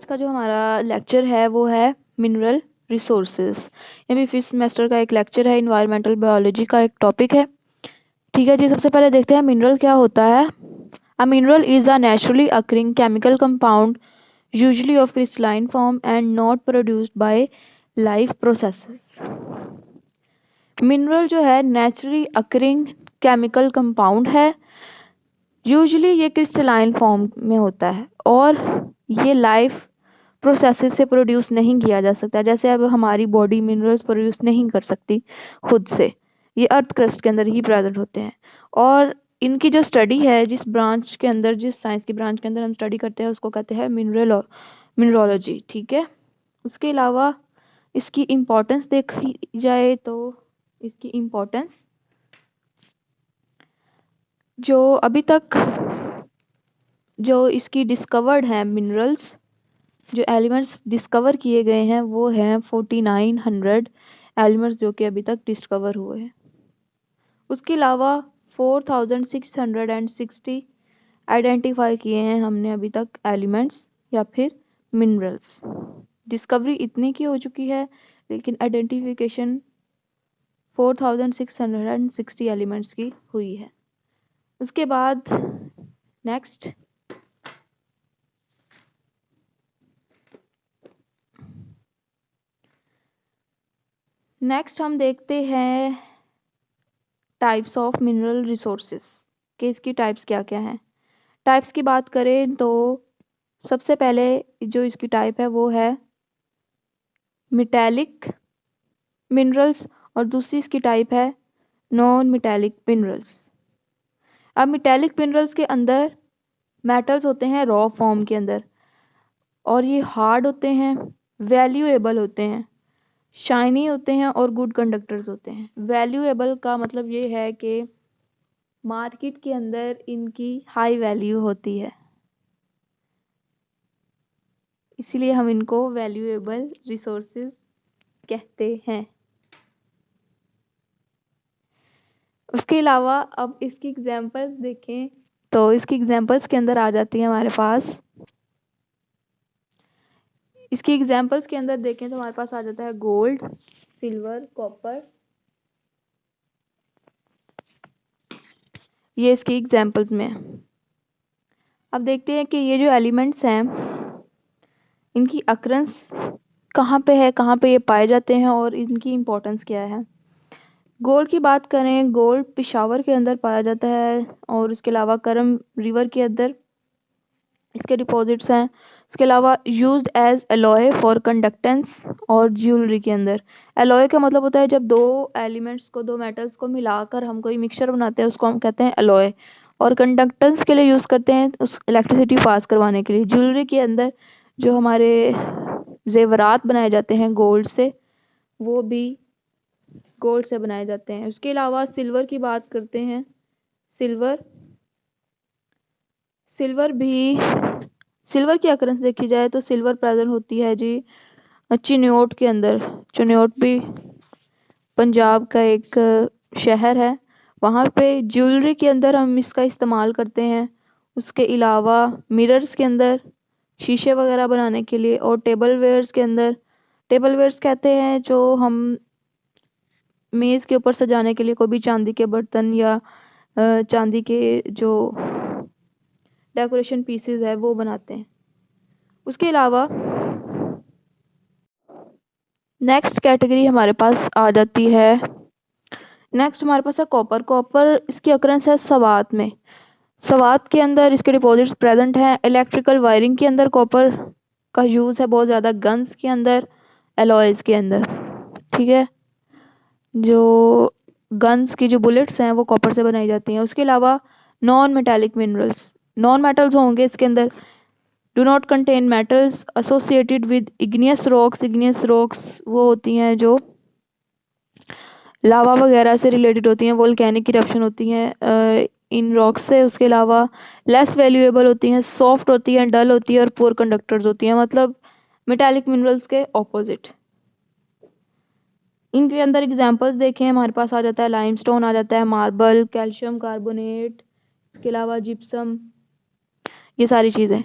आज का जो हमारा लेक्चर है वो है मिनरल रिसोर्सेज। ये भी फिफ्थ सेमेस्टर का एक लेक्चर है, इन्वायरमेंटल बायोलॉजी का एक टॉपिक है। ठीक है जी, सबसे पहले देखते हैं मिनरल क्या होता है। A mineral is a naturally occurring chemical compound usually of crystalline form and not produced by life processes. Mineral जो है नेचुरली अकरिंग केमिकल कंपाउंड है, यूजुअली ये क्रिस्टलाइन फॉर्म में होता है और ये लाइफ प्रोसेसेस से प्रोड्यूस नहीं किया जा सकता। जैसे अब हमारी बॉडी मिनरल्स प्रोड्यूस नहीं कर सकती खुद से, ये अर्थ क्रस्ट के अंदर ही प्रेजेंट होते हैं। और इनकी जो स्टडी है, जिस ब्रांच के अंदर, जिस साइंस की ब्रांच के अंदर हम स्टडी करते हैं, उसको कहते हैं मिनरोलॉजी। ठीक है, उसके अलावा इसकी इम्पोर्टेंस देखी जाए तो इसकी इम्पोर्टेंस जो अभी तक जो इसकी डिस्कवर्ड है मिनरल्स, जो एलिमेंट्स डिस्कवर किए गए हैं वो हैं 4900 एलिमेंट्स जो कि अभी तक डिस्कवर हुए हैं। उसके अलावा 4660 आइडेंटिफाई किए हैं हमने अभी तक एलिमेंट्स या फिर मिनरल्स। डिस्कवरी इतनी की हो चुकी है लेकिन आइडेंटिफिकेशन 4660 एलिमेंट्स की हुई है। उसके बाद नेक्स्ट हम देखते हैं टाइप्स ऑफ मिनरल रिसोर्सेस कि इसकी टाइप्स क्या क्या हैं। टाइप्स की बात करें तो सबसे पहले जो इसकी टाइप है वो है मेटेलिक मिनरल्स और दूसरी इसकी टाइप है नॉन मेटेलिक मिनरल्स। अब मेटेलिक मिनरल्स के अंदर मेटल्स होते हैं रॉ फॉर्म के अंदर और ये हार्ड होते हैं, वैल्यूएबल होते हैं, शाइनी होते हैं और गुड कंडक्टर्स होते हैं। वैल्यूएबल का मतलब ये है कि मार्केट के अंदर इनकी हाई वैल्यू होती है, इसलिए हम इनको वैल्यूएबल रिसोर्सेज कहते हैं। उसके अलावा अब इसकी एग्जांपल्स देखें तो इसकी एग्जांपल्स के अंदर आ जाती है हमारे पास, इसकी एग्जांपल्स के अंदर देखें तो हमारे पास आ जाता है गोल्ड, सिल्वर, कॉपर। ये इसकी एग्जांपल्स में है। अब देखते हैं कि ये जो एलिमेंट्स हैं इनकी अकरेंस कहाँ पे है, कहाँ पे ये पाए जाते हैं और इनकी इम्पोर्टेंस क्या है। गोल्ड की बात करें, गोल्ड पेशावर के अंदर पाया जाता है और इसके अलावा करम रिवर के अंदर इसके डिपॉजिट्स हैं। इसके अलावा used as alloy for conductance और ज्वेलरी के अंदर। एलॉय का मतलब होता है जब दो एलिमेंट्स को, दो मेटल्स को मिलाकर हम कोई मिक्सचर बनाते हैं उसको हम कहते हैं एलॉय। और कंडक्टेंस के लिए यूज़ करते हैं उस इलेक्ट्रिसिटी पास करवाने के लिए। ज्वेलरी के अंदर जो हमारे जेवरात बनाए जाते हैं गोल्ड से, वो भी गोल्ड से बनाए जाते हैं। उसके अलावा सिल्वर की बात करते हैं, सिल्वर की अकरेंस देखी जाए तो सिल्वर प्रेजेंट होती है जी चिन्योट के अंदर। चिन्योट भी पंजाब का एक शहर है, वहाँ पे ज्वेलरी के अंदर हम इसका इस्तेमाल करते हैं। उसके अलावा मिरर्स के अंदर, शीशे वगैरह बनाने के लिए, और टेबल वेयर्स के अंदर, टेबल वेयर्स कहते हैं जो हम मेज़ के ऊपर सजाने के लिए कोई भी चांदी के बर्तन या चांदी के जो डेकोरेशन पीसेस है वो बनाते हैं। उसके अलावा नेक्स्ट कैटेगरी हमारे पास आ जाती है, नेक्स्ट हमारे पास है कॉपर। कॉपर इसकी अकरेंस है सवात में। सवात के अंदर इसके डिपॉजिट्स प्रेजेंट हैं। इलेक्ट्रिकल वायरिंग के अंदर कॉपर का यूज़ है बहुत ज़्यादा, गन्स के अंदर, एलॉयज़ के अंदर। ठीक है, जो गन्स की जो बुलेट्स हैं वो कॉपर से बनाई जाती हैं। उसके अलावा non metallic minerals, non metals होंगे इसके अंदर, do not contain metals associated with igneous rocks. Igneous rocks वो होती हैं जो लावा वगैरह से रिलेटेड होती हैं, वोल्केनिक इरप्शन होती हैं इन रॉक्स से। उसके अलावा लेस वैल्यूएबल होती हैं, सॉफ्ट होती हैं, डल होती है और पुअर कंडक्टर्स होती हैं, मतलब मेटालिक मिनरल्स के ऑपोजिट। इनके अंदर एग्जांपल्स देखें, हमारे पास आ जाता है लाइमस्टोन, आ जाता है मार्बल, कैल्शियम कार्बोनेट, इसके अलावा जिप्सम, ये सारी चीज़ें।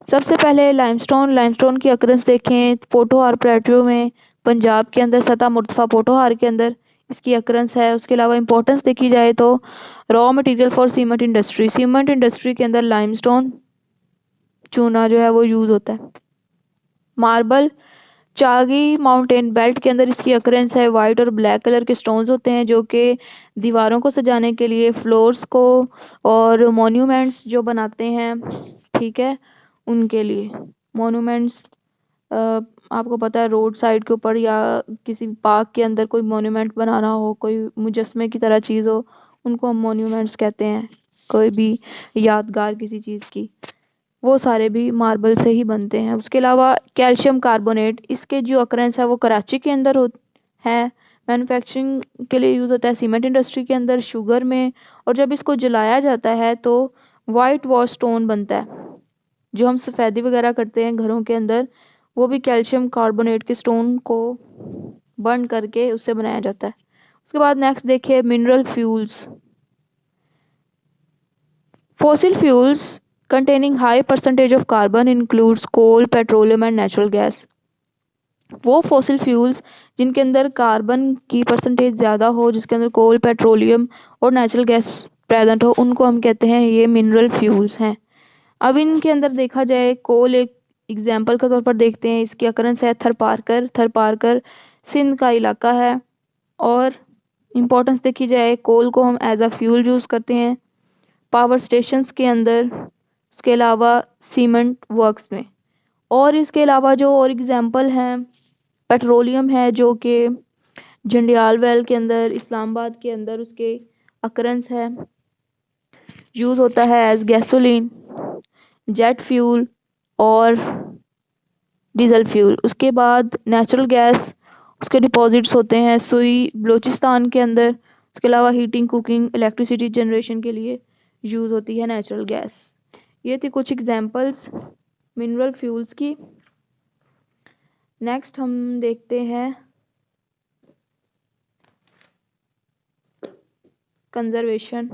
सबसे पहले लाइमस्टोन की अक्रेंस देखें पोठोहार प्लेट्यू में, पंजाब के अंदर सतह मुर्तफा पोठोहार के अंदर इसकी अक्रेंस है। उसके अलावा इंपॉर्टेंस देखी जाए तो raw material for cement industry के अंदर लाइमस्टोन चूना जो है वो यूज़ होता है। मार्बल चागी माउंटेन बेल्ट के अंदर इसकी अक्रेंस है। वाइट और ब्लैक कलर के स्टोन्स होते हैं जो कि दीवारों को सजाने के लिए, फ्लोर्स को और मॉन्यूमेंट्स जो बनाते हैं, ठीक है, उनके लिए। मॉन्यूमेंट्स आपको पता है रोड साइड के ऊपर या किसी पार्क के अंदर कोई मॉन्यूमेंट बनाना हो, कोई मुजस्मे की तरह चीज़ हो, उनको हम मॉन्यूमेंट्स कहते हैं। कोई भी यादगार किसी चीज़ की, वो सारे भी मार्बल से ही बनते हैं। उसके अलावा कैल्शियम कार्बोनेट, इसके जो अक्रेंस है वो कराची के अंदर है। मैन्युफैक्चरिंग के लिए यूज़ होता है सीमेंट इंडस्ट्री के अंदर, शुगर में, और जब इसको जलाया जाता है तो वाइट वॉश स्टोन बनता है। जो हम सफ़ेदी वगैरह करते हैं घरों के अंदर, वो भी कैल्शियम कार्बोनेट के स्टोन को बर्न करके उससे बनाया जाता है। उसके बाद नेक्स्ट देखिए mineral fuels. Fossil fuels containing high percentage of carbon includes coal, petroleum and natural gas. वो फॉसिल फ्यूल्स जिनके अंदर कार्बन की परसेंटेज ज़्यादा हो, जिसके अंदर कोल, पेट्रोलियम और नेचुरल गैस प्रेजेंट हो, उनको हम कहते हैं ये मिनरल फ्यूल्स हैं। अब इनके अंदर देखा जाए, कोल एक एग्जांपल के तौर पर देखते हैं। इसकी अकरेंस है थरपारकर सिंध का इलाका है। और इम्पोर्टेंस देखी जाए, कोल को हम एज अ फ्यूल यूज़ करते हैं पावर स्टेशंस के अंदर, उसके अलावा सीमेंट वर्क्स में। और इसके अलावा जो और एग्जांपल हैं, पेट्रोलियम है जो कि जंडियाल वेल के अंदर, इस्लामाबाद के अंदर उसके अकरेंस है, यूज़ होता है एज गैसोलीन, जेट फ्यूल और डीजल फ्यूल। उसके बाद नेचुरल गैस, उसके डिपॉजिट्स होते हैं सुई बलूचिस्तान के अंदर। उसके अलावा हीटिंग, कुकिंग, इलेक्ट्रिसिटी जनरेशन के लिए यूज़ होती है नेचुरल गैस। ये थी कुछ एग्जांपल्स मिनरल फ्यूल्स की। नेक्स्ट हम देखते हैं कंजर्वेशन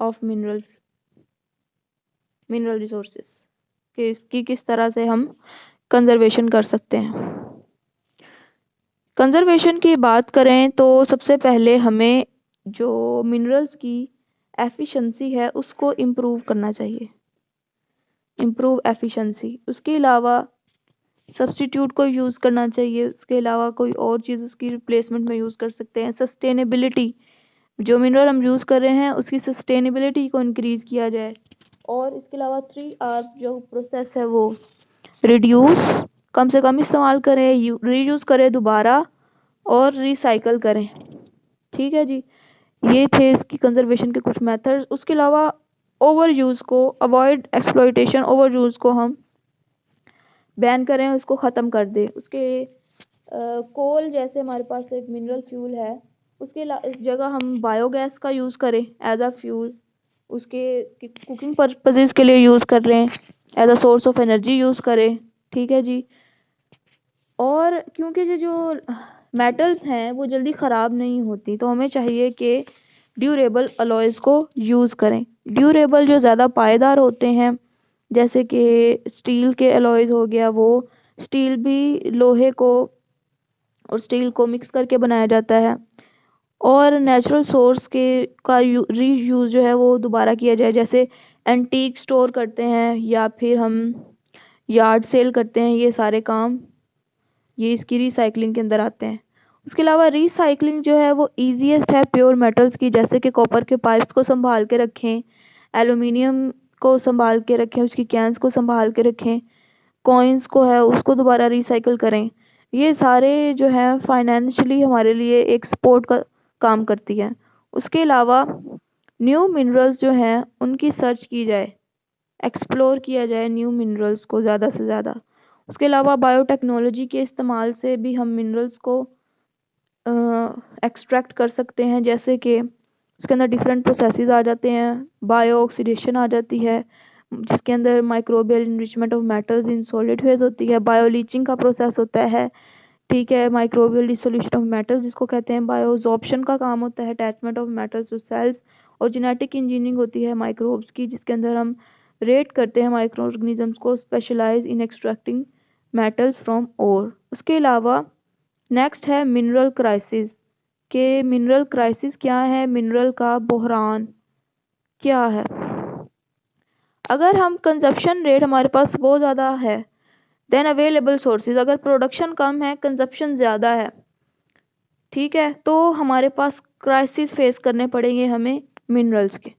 ऑफ मिनरल रिसोर्सेज, कि इसकी किस तरह से हम कंजर्वेशन कर सकते हैं। कंजर्वेशन की बात करें तो सबसे पहले हमें जो मिनरल्स की एफिशिएंसी है उसको इम्प्रूव करना चाहिए, इम्प्रूव एफिशिएंसी। उसके अलावा सब्स्टिट्यूट को यूज़ करना चाहिए। उसके अलावा कोई और चीज़ उसकी रिप्लेसमेंट में यूज़ कर सकते हैं। सस्टेनेबिलिटी, जो मिनरल हम यूज़ कर रहे हैं उसकी सस्टेनेबिलिटी को इंक्रीज़ किया जाए। और इसके अलावा 3R जो प्रोसेस है वो रिड्यूस, कम से कम इस्तेमाल करें, रीयूज़ करें दोबारा, और रिसाइकल करें। ठीक है जी, ये थे इसकी कंजर्वेशन के कुछ मेथड्स। उसके अलावा ओवर यूज़ को अवॉइड, एक्सप्लॉयटेशन, ओवर यूज़ को हम बैन करें, उसको ख़त्म कर दें। उसके कोल जैसे हमारे पास एक मिनरल फ्यूल है, उसके जगह हम बायोगैस का यूज़ करें एज अ फ्यूल। उसके कुकिंग पर्पजेज़ के लिए यूज़ कर रहे हैं, as a source of energy use करें। ठीक है जी। और क्योंकि ये जो मेटल्स हैं वो जल्दी ख़राब नहीं होती, तो हमें चाहिए कि ड्यूरेबल अलॉयज़ को यूज़ करें। ड्यूरेबल जो ज़्यादा पायेदार होते हैं, जैसे कि स्टील के अलॉयज़ हो गया, वो स्टील भी लोहे को और स्टील को मिक्स करके बनाया जाता है। और नेचुरल सोर्स के का रीयूज़ जो है वो दोबारा किया जाए, जैसे एंटीक स्टोर करते हैं या फिर हम यार्ड सेल करते हैं, ये सारे काम ये इसकी रिसाइकलिंग के अंदर आते हैं। उसके अलावा रिसाइकलिंग जो है वो ईजीएस्ट है प्योर मेटल्स की, जैसे कि कॉपर के पाइप्स को संभाल के रखें, एलुमिनियम को संभाल के रखें, उसकी कैंस को संभाल के रखें, कॉइन्स को है उसको दोबारा रिसाइकल करें। ये सारे जो है फाइनेंशियली हमारे लिए एक सपोर्ट का काम करती है। उसके अलावा न्यू मिनरल्स जो हैं उनकी सर्च की जाए, एक्सप्लोर किया जाए न्यू मिनरल्स को ज़्यादा से ज़्यादा। उसके अलावा बायोटेक्नोलॉजी के इस्तेमाल से भी हम मिनरल्स को एक्सट्रैक्ट कर सकते हैं, जैसे कि उसके अंदर डिफरेंट प्रोसेसेस आ जाते हैं, बायो ऑक्सीडेशन आ जाती है, जिसके अंदर microbial enrichment of metals in solid phase होती है, बायो लीचिंग का प्रोसेस होता है, ठीक है, माइक्रोबियल डिसोल्यूशन ऑफ मेटल्स जिसको कहते हैं, बायोजॉर्प्शन का काम होता है, attachment of metals to cells, और जेनेटिक इंजीनियरिंग होती है माइक्रोब्स की, जिसके अंदर हम रेट करते हैं माइक्रो ऑर्गेनिजम्स को specialise in extracting metals from ore. उसके अलावा नेक्स्ट है मिनरल क्राइसिस के मिनरल क्राइसिस क्या है, मिनरल का बहरान क्या है। अगर हम कंजप्शन रेट हमारे पास बहुत ज़्यादा है, देन अवेलेबल सोर्सेज, अगर प्रोडक्शन कम है कंजप्शन ज़्यादा है, ठीक है, तो हमारे पास क्राइसिस फेस करने पड़ेंगे हमें मिनरल्स के।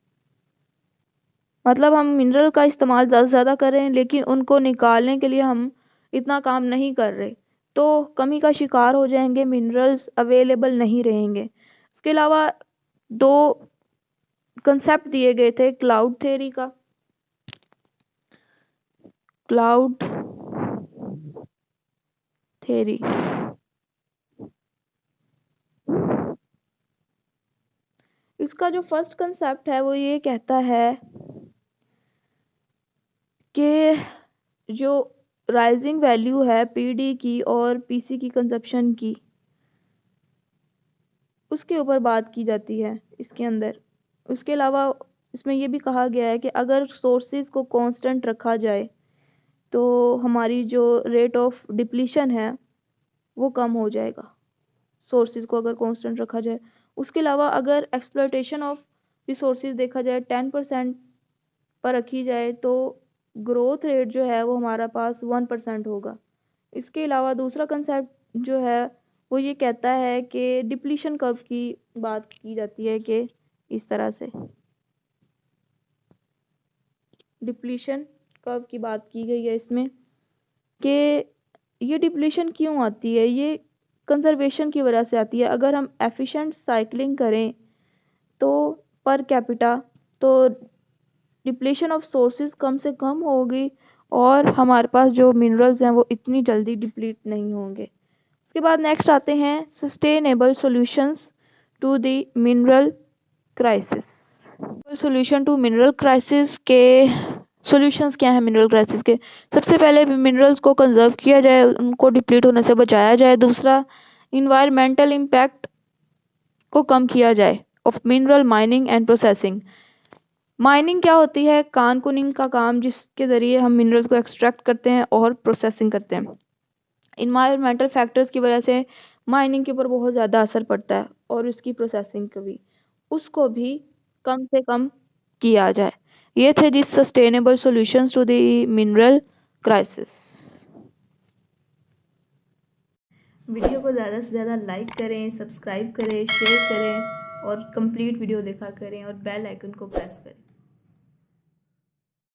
मतलब हम मिनरल का इस्तेमाल ज़्यादा से ज़्यादा कर रहे हैं लेकिन उनको निकालने के लिए हम इतना काम नहीं कर रहे, तो कमी का शिकार हो जाएंगे, मिनरल्स अवेलेबल नहीं रहेंगे। उसके अलावा दो कंसेप्ट दिए गए थे क्लाउड थ्योरी का, क्लाउड थ्योरी। इसका जो फर्स्ट कंसेप्ट है वो ये कहता है कि जो राइजिंग वैल्यू है पीडी की और पीसी की कंजप्शन की, उसके ऊपर बात की जाती है इसके अंदर। उसके अलावा इसमें ये भी कहा गया है कि अगर सोर्सेज को कांस्टेंट रखा जाए तो हमारी जो रेट ऑफ डिप्लीशन है वो कम हो जाएगा, सोर्सेज को अगर कांस्टेंट रखा जाए। उसके अलावा अगर एक्सप्लॉयटेशन ऑफ रिसोर्सेज देखा जाए 10% पर रखी जाए तो ग्रोथ रेट जो है वो हमारा पास 1% होगा। इसके अलावा दूसरा कंसेप्ट जो है वो ये कहता है कि डिप्लीशन कर्व की बात की जाती है कि इस तरह से डिप्लीशन कर्व की बात की गई है इसमें कि ये डिप्लीशन क्यों आती है, ये कंजर्वेशन की वजह से आती है। अगर हम एफिशिएंट साइकिलिंग करें तो पर कैपिटा तो डिप्लीशन ऑफ सोर्सेज कम से कम होगी और हमारे पास जो मिनरल्स हैं वो इतनी जल्दी डिप्लीट नहीं होंगे। उसके बाद नेक्स्ट आते हैं sustainable solutions to the mineral crisis. Solution to mineral crisis के सॉल्यूशंस क्या है मिनरल क्राइसिस के। सबसे पहले मिनरल्स को कंजर्व किया जाए, उनको डिप्लीट होने से बचाया जाए। दूसरा, इन्वायरमेंटल इम्पैक्ट को कम किया जाए of mineral mining and processing. Mining क्या होती है, कान कुनिंग का काम जिसके ज़रिए हम मिनरल्स को एक्सट्रैक्ट करते हैं और प्रोसेसिंग करते हैं। इन्वायरमेंटल फैक्टर्स की वजह से माइनिंग के ऊपर बहुत ज़्यादा असर पड़ता है और इसकी प्रोसेसिंग को भी, उसको भी कम से कम किया जाए। ये थे जी sustainable solutions to the mineral crisis. Video को ज़्यादा से ज़्यादा लाइक करें, सब्सक्राइब करें, शेयर करें और कंप्लीट वीडियो देखा करें और बेल आइकन को प्रेस करें।